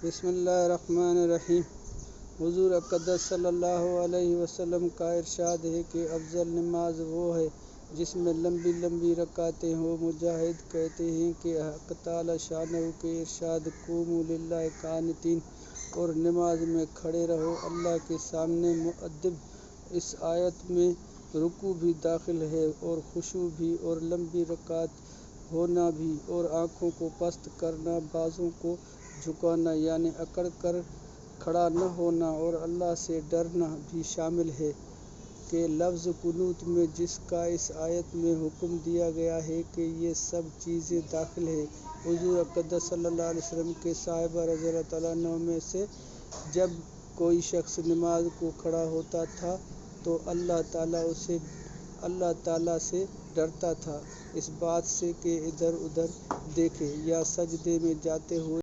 بسم اللہ الرحمن الرحیم۔ حضور اقدس صلی اللہ علیہ وسلم کا ارشاد ہے کہ افضل نماز وہ ہے جس میں لمبی لمبی رکعتیں ہوں۔ مجاہد کہتے ہیں کہ حق تعالی شانہ کے ارشاد قوموا للہ قانتین اور نماز میں کھڑے رہو اللہ کے سامنے مؤدب۔ اس آیت میں رکوع بھی داخل ہے اور خشوع بھی، اور لمبی رکعت ہونا بھی، اور آنکھوں کو پست کرنا، بازوں کو جھکانا یعنی اکڑ کر کھڑا نہ ہونا، اور اللہ سے ڈرنا بھی شامل ہے کہ لفظ قنوت میں جس کا اس آیت میں حکم دیا گیا ہے کہ یہ سب چیزیں داخل ہیں۔ حضور اقدس صلی اللہ علیہ وسلم کے صحابہ رضی اللہ تعالیٰ عنہ میں سے جب کوئی شخص نماز کو کھڑا ہوتا تھا تو اللہ تعالیٰ سے ڈرتا تھا، اس بات سے کہ ادھر ادھر دیکھے یا سجدے میں جاتے ہوئے